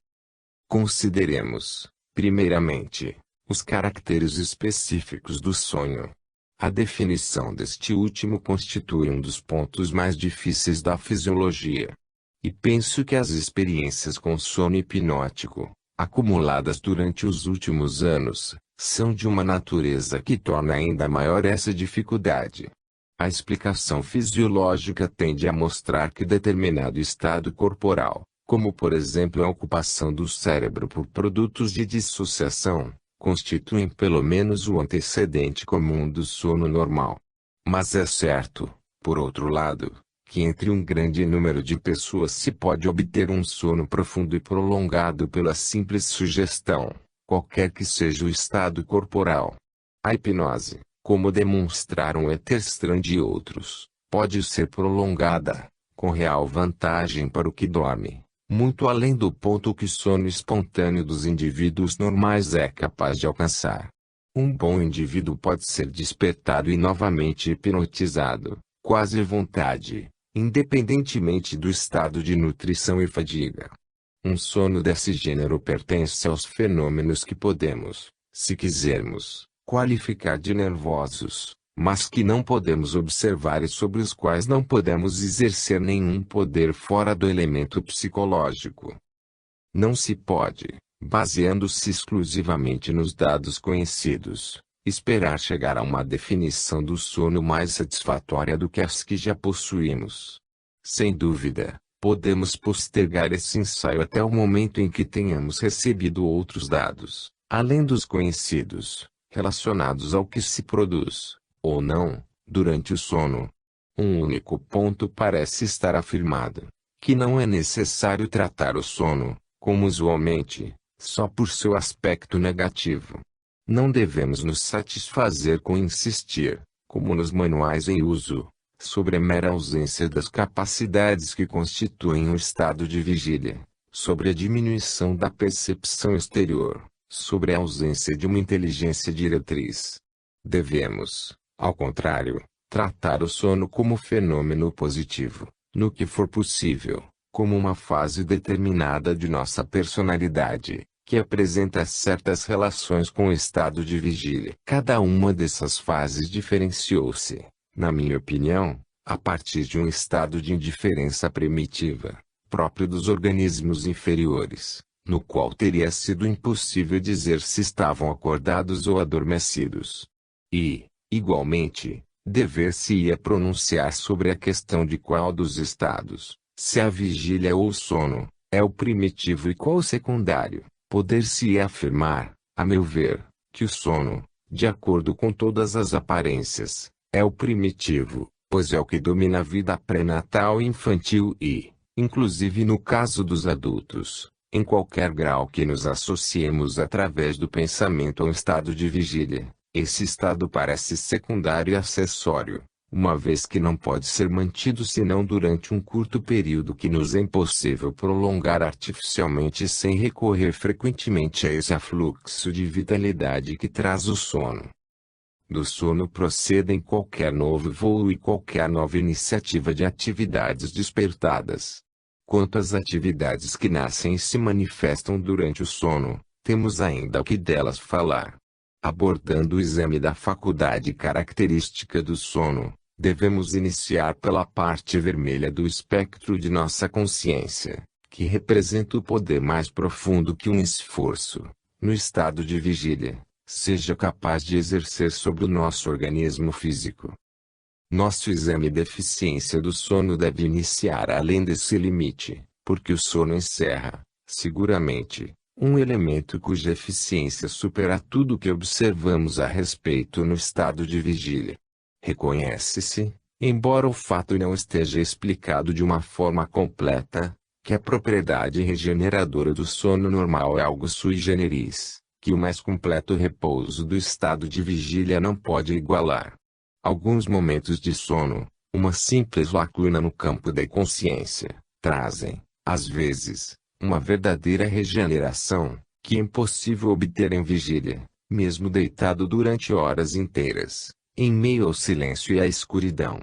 Consideremos, primeiramente, os caracteres específicos do sonho. A definição deste último constitui um dos pontos mais difíceis da fisiologia. E penso que as experiências com sono hipnótico, acumuladas durante os últimos anos, são de uma natureza que torna ainda maior essa dificuldade. A explicação fisiológica tende a mostrar que determinado estado corporal, como por exemplo a ocupação do cérebro por produtos de dissociação, constituem pelo menos o antecedente comum do sono normal. Mas é certo, por outro lado, que entre um grande número de pessoas se pode obter um sono profundo e prolongado pela simples sugestão, qualquer que seja o estado corporal. A hipnose, como demonstraram Etterstrand e outros, pode ser prolongada, com real vantagem para o que dorme, muito além do ponto que o sono espontâneo dos indivíduos normais é capaz de alcançar. Um bom indivíduo pode ser despertado e novamente hipnotizado, quase à vontade, independentemente do estado de nutrição e fadiga. Um sono desse gênero pertence aos fenômenos que podemos, se quisermos, qualificar de nervosos, mas que não podemos observar e sobre os quais não podemos exercer nenhum poder fora do elemento psicológico. Não se pode, baseando-se exclusivamente nos dados conhecidos, esperar chegar a uma definição do sono mais satisfatória do que as que já possuímos. Sem dúvida, podemos postergar esse ensaio até o momento em que tenhamos recebido outros dados, além dos conhecidos, relacionados ao que se produz, ou não, durante o sono. Um único ponto parece estar afirmado: que não é necessário tratar o sono, como usualmente, só por seu aspecto negativo. Não devemos nos satisfazer com insistir, como nos manuais em uso, sobre a mera ausência das capacidades que constituem o estado de vigília, sobre a diminuição da percepção exterior, sobre a ausência de uma inteligência diretriz. Devemos, ao contrário, tratar o sono como fenômeno positivo, no que for possível, como uma fase determinada de nossa personalidade, que apresenta certas relações com o estado de vigília. Cada uma dessas fases diferenciou-se, na minha opinião, a partir de um estado de indiferença primitiva, próprio dos organismos inferiores, no qual teria sido impossível dizer se estavam acordados ou adormecidos. E, igualmente, dever-se-ia pronunciar sobre a questão de qual dos estados, se a vigília ou o sono, é o primitivo e qual o secundário. Poder-se-ia afirmar, a meu ver, que o sono, de acordo com todas as aparências, é o primitivo, pois é o que domina a vida pré-natal e infantil e, inclusive no caso dos adultos, em qualquer grau que nos associemos através do pensamento a um estado de vigília, esse estado parece secundário e acessório, uma vez que não pode ser mantido senão durante um curto período que nos é impossível prolongar artificialmente sem recorrer frequentemente a esse afluxo de vitalidade que traz o sono. Do sono procedem qualquer novo voo e qualquer nova iniciativa de atividades despertadas. Quanto às atividades que nascem e se manifestam durante o sono, temos ainda o que delas falar. Abordando o exame da faculdade característica do sono, devemos iniciar pela parte vermelha do espectro de nossa consciência, que representa o poder mais profundo que um esforço, no estado de vigília, seja capaz de exercer sobre o nosso organismo físico. Nosso exame de eficiência do sono deve iniciar além desse limite, porque o sono encerra, seguramente, um elemento cuja eficiência supera tudo o que observamos a respeito no estado de vigília. Reconhece-se, embora o fato não esteja explicado de uma forma completa, que a propriedade regeneradora do sono normal é algo sui generis, que o mais completo repouso do estado de vigília não pode igualar. Alguns momentos de sono, uma simples lacuna no campo da consciência, trazem, às vezes, uma verdadeira regeneração, que é impossível obter em vigília, mesmo deitado durante horas inteiras, em meio ao silêncio e à escuridão.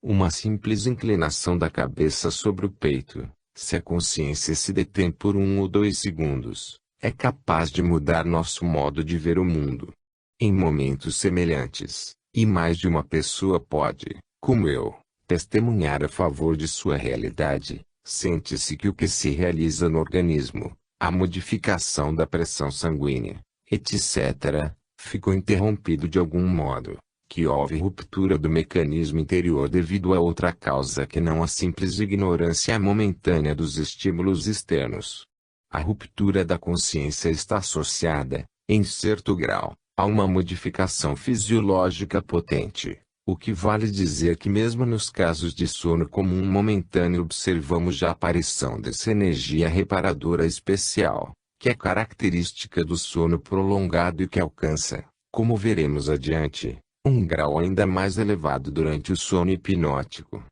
Uma simples inclinação da cabeça sobre o peito, se a consciência se detém por 1 ou 2 segundos, é capaz de mudar nosso modo de ver o mundo. Em momentos semelhantes, e mais de uma pessoa pode, como eu, testemunhar a favor de sua realidade, sente-se que o que se realiza no organismo, a modificação da pressão sanguínea, etc., ficou interrompido de algum modo, que houve ruptura do mecanismo interior devido a outra causa que não a simples ignorância momentânea dos estímulos externos. A ruptura da consciência está associada, em certo grau, a uma modificação fisiológica potente, o que vale dizer que mesmo nos casos de sono comum momentâneo observamos já a aparição dessa energia reparadora especial, que é característica do sono prolongado e que alcança, como veremos adiante, um grau ainda mais elevado durante o sono hipnótico.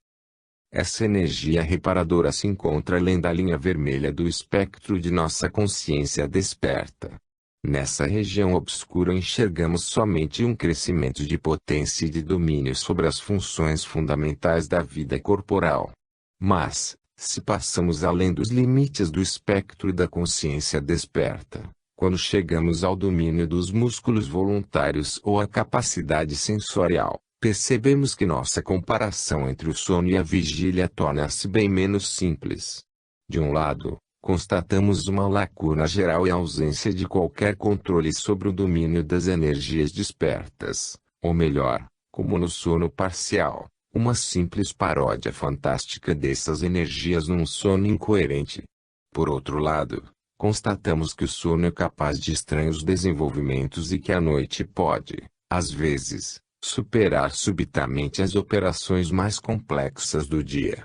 Essa energia reparadora se encontra além da linha vermelha do espectro de nossa consciência desperta. Nessa região obscura enxergamos somente um crescimento de potência e de domínio sobre as funções fundamentais da vida corporal. Mas, se passamos além dos limites do espectro da consciência desperta, quando chegamos ao domínio dos músculos voluntários ou à capacidade sensorial, percebemos que nossa comparação entre o sono e a vigília torna-se bem menos simples. De um lado, constatamos uma lacuna geral e a ausência de qualquer controle sobre o domínio das energias despertas, ou melhor, como no sono parcial, uma simples paródia fantástica dessas energias num sono incoerente. Por outro lado, constatamos que o sono é capaz de estranhos desenvolvimentos e que a noite pode, às vezes, superar subitamente as operações mais complexas do dia.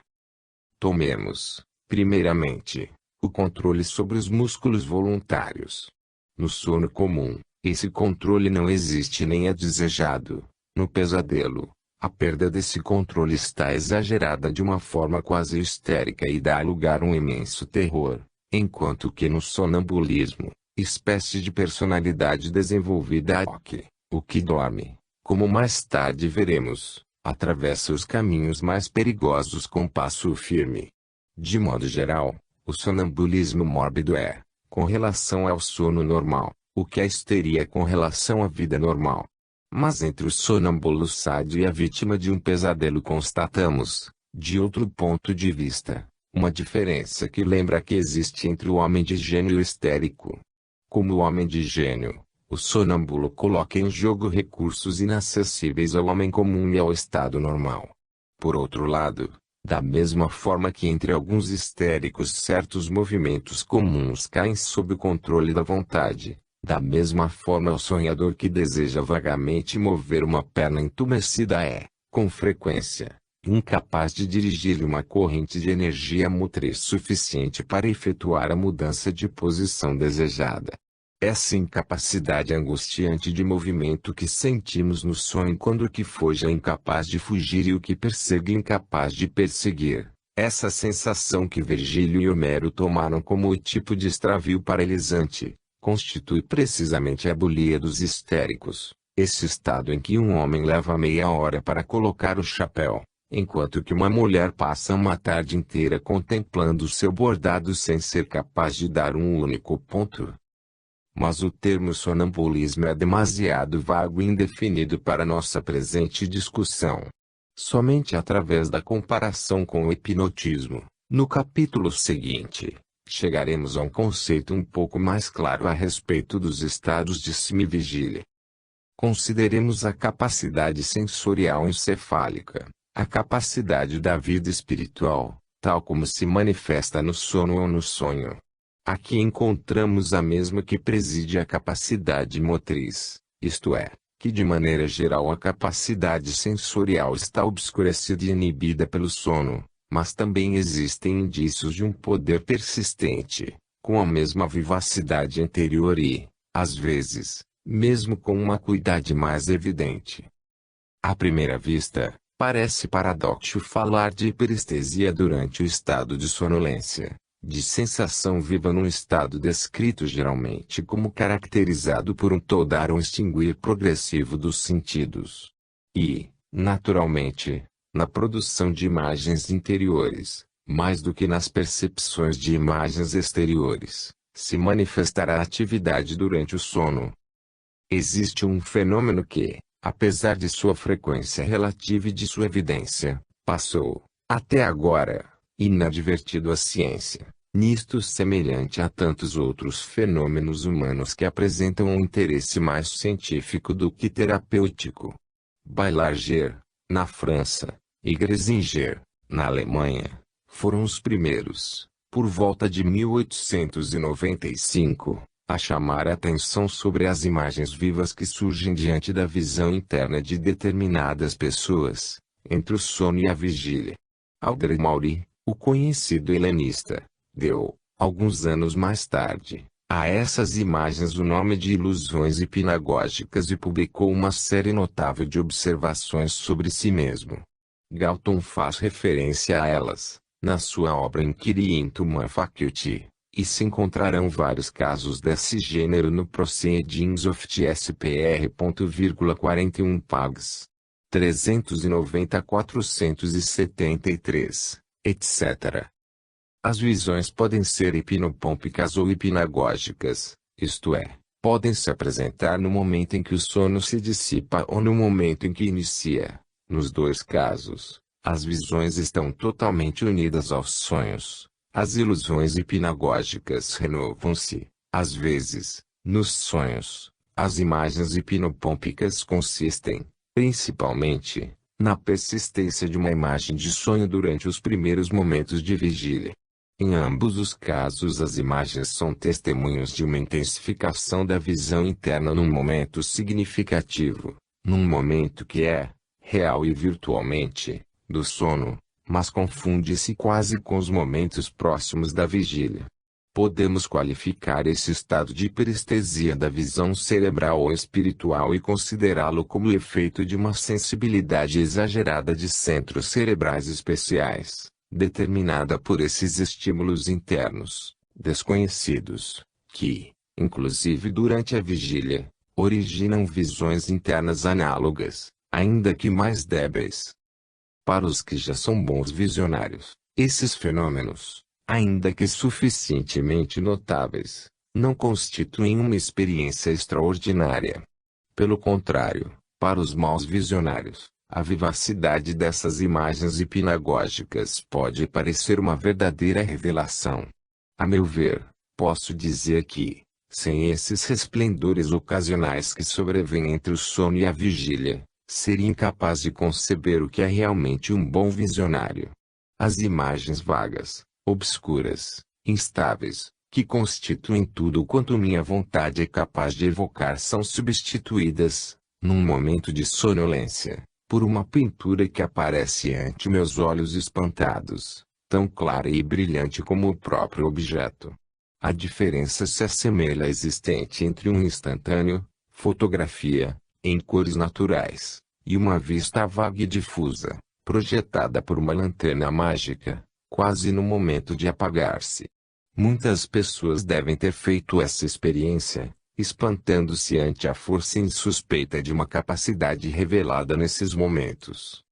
Tomemos, primeiramente, o controle sobre os músculos voluntários. No sono comum, esse controle não existe nem é desejado. No pesadelo, a perda desse controle está exagerada de uma forma quase histérica e dá lugar a um imenso terror, enquanto que no sonambulismo, espécie de personalidade desenvolvida o que dorme, como mais tarde veremos, atravessa os caminhos mais perigosos com passo firme. De modo geral, o sonambulismo mórbido é, com relação ao sono normal, o que a histeria é com relação à vida normal. Mas entre o sonâmbulo sádio e a vítima de um pesadelo constatamos, de outro ponto de vista, uma diferença que lembra que existe entre o homem de gênio e o histérico. Como o homem de gênio, o sonâmbulo coloca em jogo recursos inacessíveis ao homem comum e ao estado normal. Por outro lado, da mesma forma que entre alguns histéricos certos movimentos comuns caem sob o controle da vontade, da mesma forma o sonhador que deseja vagamente mover uma perna entumecida é, com frequência, incapaz de dirigir uma corrente de energia motriz suficiente para efetuar a mudança de posição desejada. Essa incapacidade angustiante de movimento que sentimos no sonho quando o que foge é incapaz de fugir e o que persegue incapaz de perseguir, essa sensação que Virgílio e Homero tomaram como o tipo de extravio paralisante, constitui precisamente a bulia dos histéricos, esse estado em que um homem leva meia hora para colocar o chapéu, enquanto que uma mulher passa uma tarde inteira contemplando seu bordado sem ser capaz de dar um único ponto. Mas o termo sonambulismo é demasiado vago e indefinido para nossa presente discussão. Somente através da comparação com o hipnotismo, no capítulo seguinte, chegaremos a um conceito um pouco mais claro a respeito dos estados de semivigília. Consideremos a capacidade sensorial encefálica, a capacidade da vida espiritual, tal como se manifesta no sono ou no sonho. Aqui encontramos a mesma que preside a capacidade motriz, isto é, que de maneira geral a capacidade sensorial está obscurecida e inibida pelo sono, mas também existem indícios de um poder persistente, com a mesma vivacidade anterior e, às vezes, mesmo com uma acuidade mais evidente. À primeira vista, parece paradoxo falar de hiperestesia durante o estado de sonolência, de sensação viva num estado descrito geralmente como caracterizado por um toldar ou extinguir progressivo dos sentidos. E, naturalmente, na produção de imagens interiores, mais do que nas percepções de imagens exteriores, se manifestará a atividade durante o sono. Existe um fenômeno que, apesar de sua frequência relativa e de sua evidência, passou, até agora, inadvertido à ciência, nisto semelhante a tantos outros fenômenos humanos que apresentam um interesse mais científico do que terapêutico. Baillarger, na França, e Gresinger, na Alemanha, foram os primeiros, por volta de 1895, a chamar a atenção sobre as imagens vivas que surgem diante da visão interna de determinadas pessoas, entre o sono e a vigília. André Maury, o conhecido helenista, deu, alguns anos mais tarde, a essas imagens o nome de ilusões hipnagógicas e publicou uma série notável de observações sobre si mesmo. Galton faz referência a elas, na sua obra Inquiry into My Faculty, e se encontrarão vários casos desse gênero no Proceedings of TSPR.41 pags. 390-473, etc. As visões podem ser hipnopômpicas ou hipnagógicas, isto é, podem se apresentar no momento em que o sono se dissipa ou no momento em que inicia. Nos dois casos, as visões estão totalmente unidas aos sonhos. As ilusões hipnagógicas renovam-se, às vezes, nos sonhos. As imagens hipnopômpicas consistem, principalmente, na persistência de uma imagem de sonho durante os primeiros momentos de vigília. Em ambos os casos as imagens são testemunhos de uma intensificação da visão interna num momento significativo, num momento que é, real e virtualmente, do sono, mas confunde-se quase com os momentos próximos da vigília. Podemos qualificar esse estado de hiperestesia da visão cerebral ou espiritual e considerá-lo como efeito de uma sensibilidade exagerada de centros cerebrais especiais, determinada por esses estímulos internos, desconhecidos, que, inclusive durante a vigília, originam visões internas análogas, ainda que mais débeis. Para os que já são bons visionários, esses fenômenos, ainda que suficientemente notáveis, não constituem uma experiência extraordinária. Pelo contrário, para os maus visionários, a vivacidade dessas imagens hipnagógicas pode parecer uma verdadeira revelação. A meu ver, posso dizer que, sem esses resplendores ocasionais que sobrevêm entre o sono e a vigília, seria incapaz de conceber o que é realmente um bom visionário. As imagens vagas, obscuras, instáveis, que constituem tudo quanto minha vontade é capaz de evocar são substituídas, num momento de sonolência, por uma pintura que aparece ante meus olhos espantados, tão clara e brilhante como o próprio objeto. A diferença se assemelha à existente entre um instantâneo, fotografia, em cores naturais, e uma vista vaga e difusa, projetada por uma lanterna mágica, quase no momento de apagar-se. Muitas pessoas devem ter feito essa experiência, espantando-se ante a força insuspeita de uma capacidade revelada nesses momentos.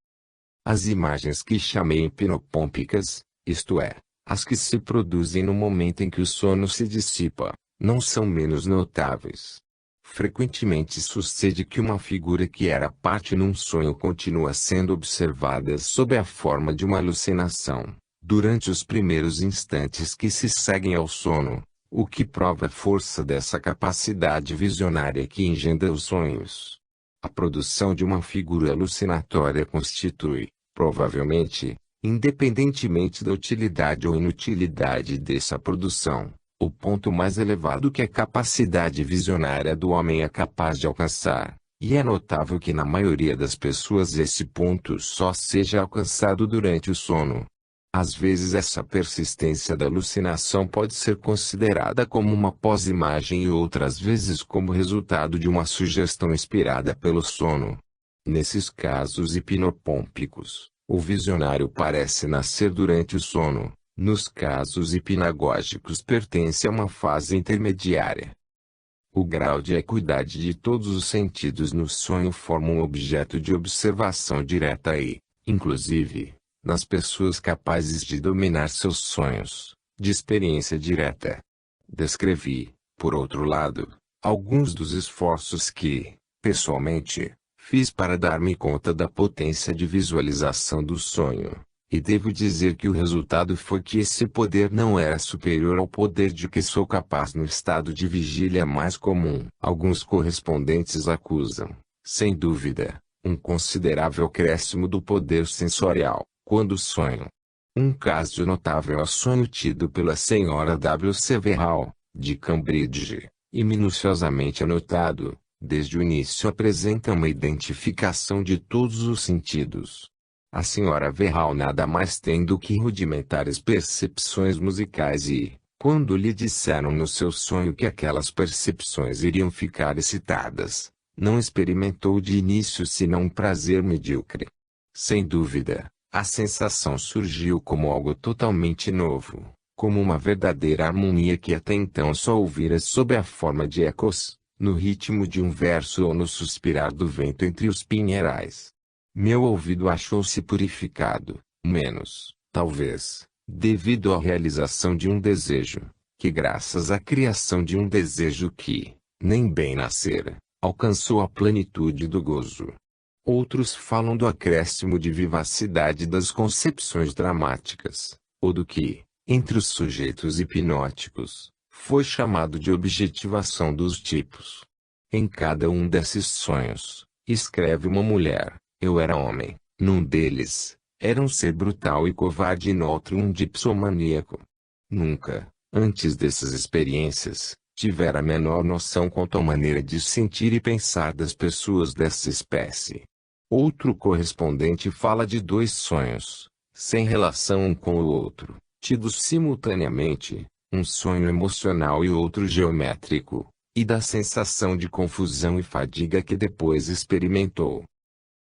As imagens que chamei hipnopômpicas, isto é, as que se produzem no momento em que o sono se dissipa, não são menos notáveis. Frequentemente sucede que uma figura que era parte num sonho continua sendo observada sob a forma de uma alucinação, durante os primeiros instantes que se seguem ao sono, o que prova a força dessa capacidade visionária que engendra os sonhos. A produção de uma figura alucinatória constitui, provavelmente, independentemente da utilidade ou inutilidade dessa produção, o ponto mais elevado que a capacidade visionária do homem é capaz de alcançar, e é notável que na maioria das pessoas esse ponto só seja alcançado durante o sono. Às vezes essa persistência da alucinação pode ser considerada como uma pós-imagem e outras vezes como resultado de uma sugestão inspirada pelo sono. Nesses casos hipnopômpicos, o visionário parece nascer durante o sono. Nos casos hipnagógicos pertence a uma fase intermediária. O grau de acuidade de todos os sentidos no sonho forma um objeto de observação direta e, inclusive, nas pessoas capazes de dominar seus sonhos, de experiência direta. Descrevi, por outro lado, alguns dos esforços que, pessoalmente, fiz para dar-me conta da potência de visualização do sonho, e devo dizer que o resultado foi que esse poder não era superior ao poder de que sou capaz no estado de vigília mais comum. Alguns correspondentes acusam, sem dúvida, um considerável acréscimo do poder sensorial, quando sonham. Um caso notável é o sonho tido pela senhora W.C. Verhal, de Cambridge, e minuciosamente anotado, desde o início apresenta uma identificação de todos os sentidos. A senhora Verhal nada mais tem do que rudimentares percepções musicais e, quando lhe disseram no seu sonho que aquelas percepções iriam ficar excitadas, não experimentou de início senão um prazer medíocre. Sem dúvida, a sensação surgiu como algo totalmente novo, como uma verdadeira harmonia que até então só ouvira sob a forma de ecos, no ritmo de um verso ou no suspirar do vento entre os pinheirais. Meu ouvido achou-se purificado, menos, talvez, devido à realização de um desejo, que graças à criação de um desejo que, nem bem nascera, alcançou a plenitude do gozo. Outros falam do acréscimo de vivacidade das concepções dramáticas, ou do que, entre os sujeitos hipnóticos, foi chamado de objetivação dos tipos. Em cada um desses sonhos, escreve uma mulher, eu era homem, num deles, era um ser brutal e covarde e no outro um dipsomaníaco. Nunca, antes dessas experiências, tivera a menor noção quanto à maneira de sentir e pensar das pessoas dessa espécie. Outro correspondente fala de dois sonhos, sem relação um com o outro, tidos simultaneamente, um sonho emocional e outro geométrico, e da sensação de confusão e fadiga que depois experimentou.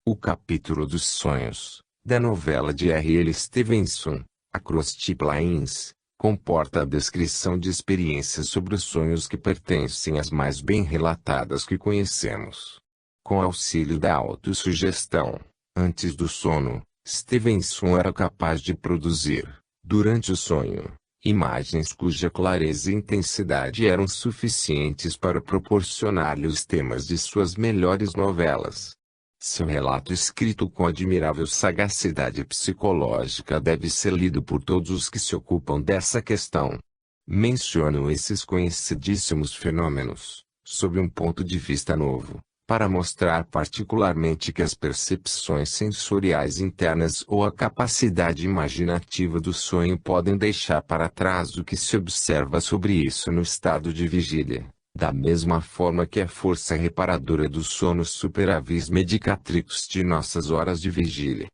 O capítulo dos sonhos, da novela de R. L. Stevenson, Acrostic Lines, comporta a descrição de experiências sobre os sonhos que pertencem às mais bem relatadas que conhecemos. Com auxílio da autossugestão, antes do sono, Stevenson era capaz de produzir, durante o sonho, imagens cuja clareza e intensidade eram suficientes para proporcionar-lhe os temas de suas melhores novelas. Seu relato escrito com admirável sagacidade psicológica deve ser lido por todos os que se ocupam dessa questão. Menciono esses conhecidíssimos fenômenos, sob um ponto de vista novo, para mostrar particularmente que as percepções sensoriais internas ou a capacidade imaginativa do sonho podem deixar para trás o que se observa sobre isso no estado de vigília, da mesma forma que a força reparadora do sono supera a vis medicatrix de nossas horas de vigília.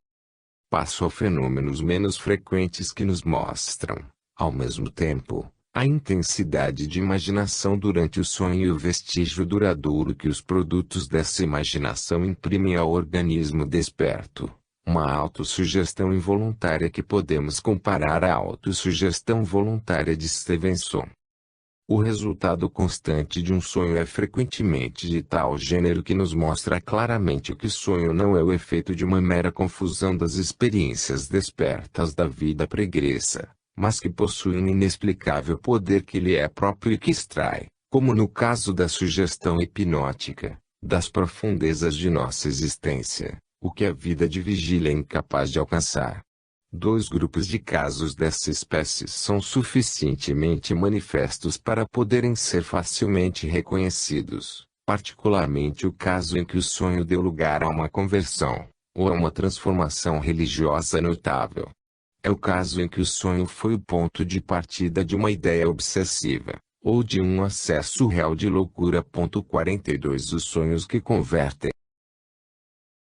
Passo a fenômenos menos frequentes que nos mostram, ao mesmo tempo, a intensidade de imaginação durante o sonho e o vestígio duradouro que os produtos dessa imaginação imprimem ao organismo desperto, uma autossugestão involuntária que podemos comparar à autossugestão voluntária de Stevenson. O resultado constante de um sonho é frequentemente de tal gênero que nos mostra claramente que o sonho não é o efeito de uma mera confusão das experiências despertas da vida pregressa, mas que possui um inexplicável poder que lhe é próprio e que extrai, como no caso da sugestão hipnótica, das profundezas de nossa existência, o que a vida de vigília é incapaz de alcançar. Dois grupos de casos dessa espécie são suficientemente manifestos para poderem ser facilmente reconhecidos, particularmente o caso em que o sonho deu lugar a uma conversão, ou a uma transformação religiosa notável. É o caso em que o sonho foi o ponto de partida de uma ideia obsessiva, ou de um acesso real de loucura. 42 Os sonhos que convertem.